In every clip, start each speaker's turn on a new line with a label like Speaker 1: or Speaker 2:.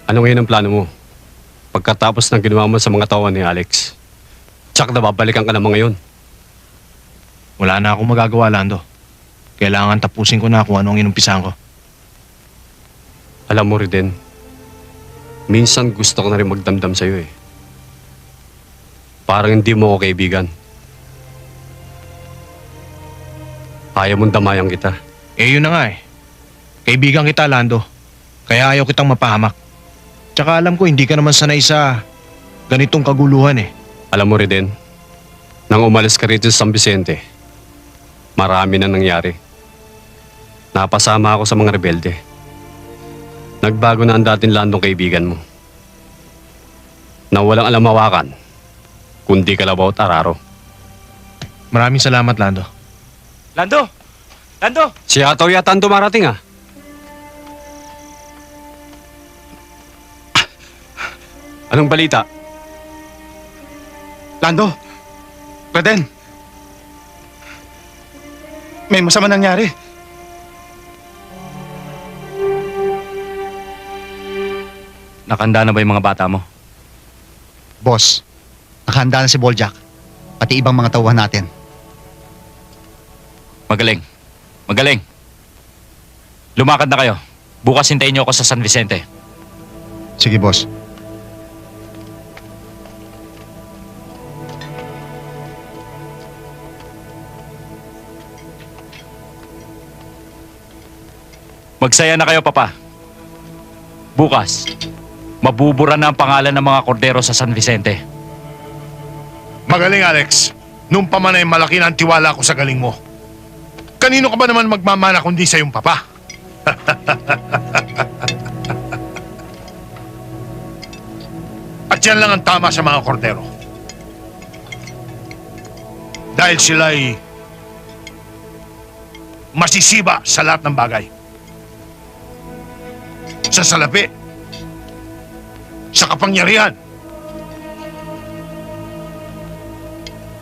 Speaker 1: Ano ngayon ang plano mo? Pagkatapos ng ginawa mo sa mga tawa ni Alex. Tsak na babalikan ka naman ngayon.
Speaker 2: Wala na akong magagawa, Lando. Kailangan tapusin ko na kung ano ang inumpisahan ko.
Speaker 1: Alam mo rin din, minsan gusto ko na rin magdamdam sa'yo eh. Parang hindi mo ako kaibigan. Ayaw mong damayan kita.
Speaker 2: Eh yun na nga eh. Kaibigan kita, Lando. Kaya ayaw kitang mapahamak. Tsaka alam ko hindi ka naman sanay sa ganitong kaguluhan eh.
Speaker 1: Alam mo rin din, nang umalis ka rito sa San Vicente, marami na nangyari. Napasama ako sa mga rebelde. Nagbago na ang dating Landong kaibigan mo. Na walang alamawakan, kundi kalabaw at araro.
Speaker 2: Maraming salamat, Lando.
Speaker 3: Lando! Lando!
Speaker 1: Si Ataw yata ang dumarating ah. Anong balita?
Speaker 4: Lando! Reden! May masama nangyari.
Speaker 3: Nakanda na ba yung mga bata mo?
Speaker 5: Boss, nakahanda na si Boljak, pati ibang mga tauhan natin.
Speaker 3: Magaling. Magaling. Lumakad na kayo. Bukas hintayin niyo ako sa San Vicente.
Speaker 5: Sige, boss.
Speaker 3: Magsaya na kayo, Papa. Bukas, mabubura na ang pangalan ng mga kordero sa San Vicente.
Speaker 6: Magaling, Alex. Nung pamanay malaki na ang tiwala ko sa galing mo. Kanino ka ba naman magmamana kundi sa iyong papa? At yan lang ang tama sa mga kordero. Dahil sila'y masisiba sa lahat ng bagay. Sa salapi, sa kapangyarihan,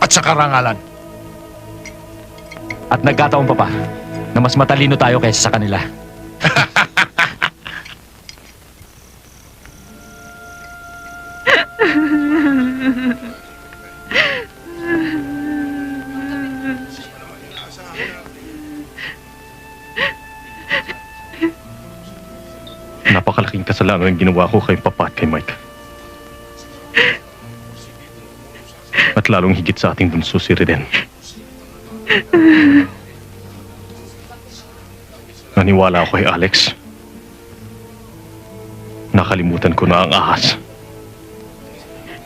Speaker 6: at sa karangalan.
Speaker 3: At nagkataon, Papa, na mas matalino tayo kaysa sa kanila.
Speaker 7: Napakalaking kasalanan ang ginawa ko kay Papa at kay Mike. At lalong higit sa ating bunso si Reden. Naniwala ako kay Alex. Nakalimutan ko na ang ahas.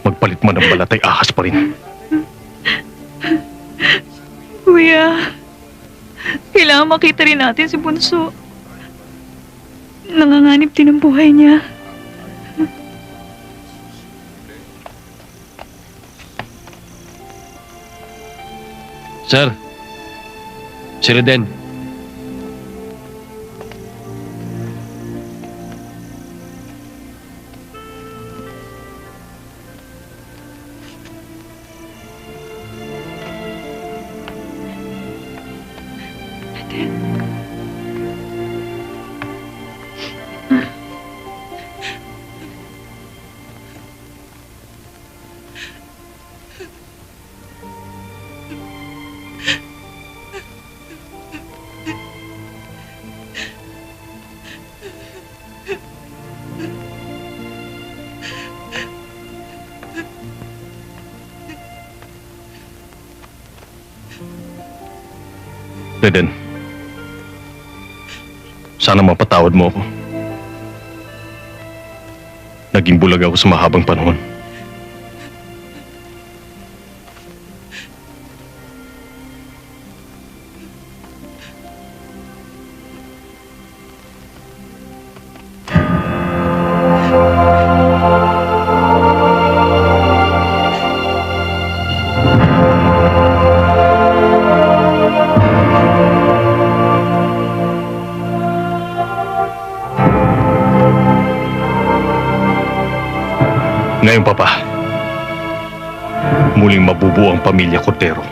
Speaker 7: Magpalit man ng balat ay ahas pa rin.
Speaker 8: Kuya, kailangan makita rin natin si Bunso. Nanganganib din ang buhay niya.
Speaker 1: Sir, si Reden.
Speaker 7: Reden, sana mapatawad mo ako. Naging bulag ako sa mahabang panahon. Ngayon, Papa, muling mabubuo ang pamilya Cordero.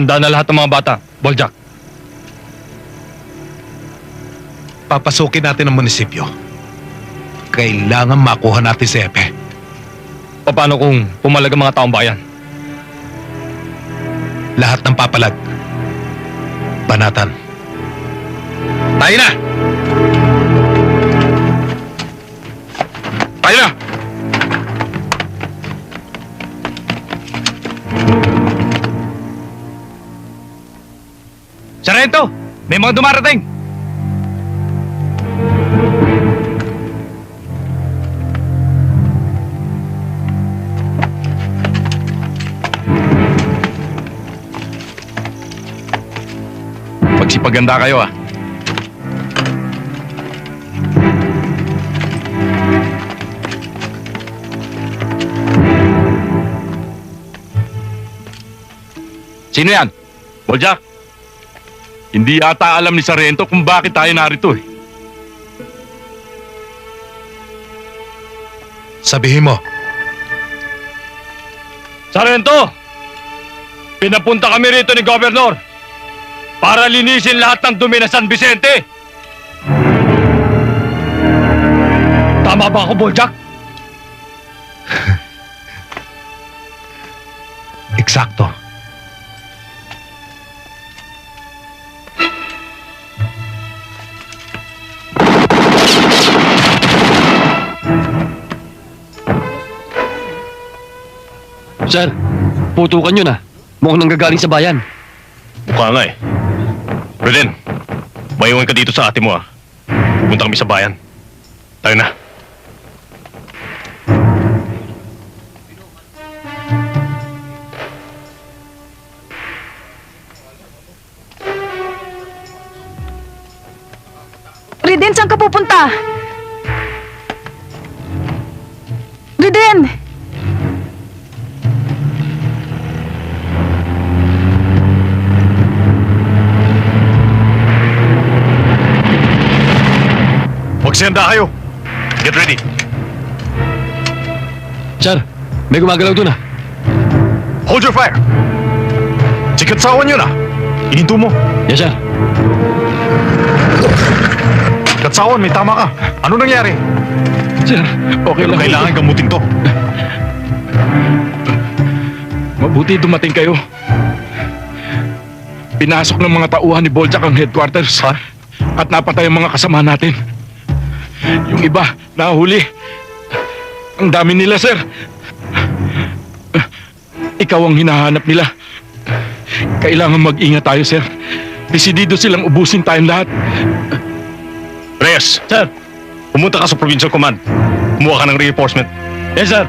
Speaker 7: Handa na lahat ng mga bata. Boljak.
Speaker 2: Papasukin natin ang munisipyo. Kailangan makuha natin si Epe.
Speaker 7: Paano kung pumalag ang mga taong bayan?
Speaker 2: Lahat ng papalag. Banatan. Tayo na! Tayo na!
Speaker 3: Sargento! May mga dumarating! Magsipaganda kayo ah. Sino yan? Boljak? Hindi yata alam ni Sargento kung bakit tayo narito eh.
Speaker 2: Sabihin mo,
Speaker 7: Sargento! Pinapunta kami rito ni Governor para linisin lahat ng dumi ng San Vicente. Tama ba ako, Boljak?
Speaker 2: eksakto.
Speaker 1: Sir, putukan nyo na. Mukhang nanggagaling sa bayan.
Speaker 7: Mukha nga eh. Reden, maiwan ka dito sa ate mo ah. Pupunta kami sa bayan. Tayo na.
Speaker 8: Riden, saan ka pupunta? Riden!
Speaker 6: Magsenda kayo. Get ready.
Speaker 1: Sir, may gumagalaw doon ah.
Speaker 6: Hold your fire. Si Katsawan yun ah. Ininto mo.
Speaker 1: Yes, sir.
Speaker 6: Katsawan, may tama ka. Ano nangyari?
Speaker 1: Sir, okay
Speaker 6: Pero
Speaker 1: lang.
Speaker 6: kailangan gamutin to.
Speaker 3: Mabuti dumating kayo. Pinasok ng mga tauhan ni Boljak ang headquarters. At napatay ang mga kasama natin. Yung iba, nahuli. Ang dami nila, sir. Ikaw ang hinahanap nila. Kailangan mag-ingat tayo, sir. Desidido silang ubusin tayong lahat.
Speaker 7: Reyes,
Speaker 1: Sir.
Speaker 7: pumunta ka sa Provincial Command. Kumuha ka ng reinforcement.
Speaker 1: Yes, sir.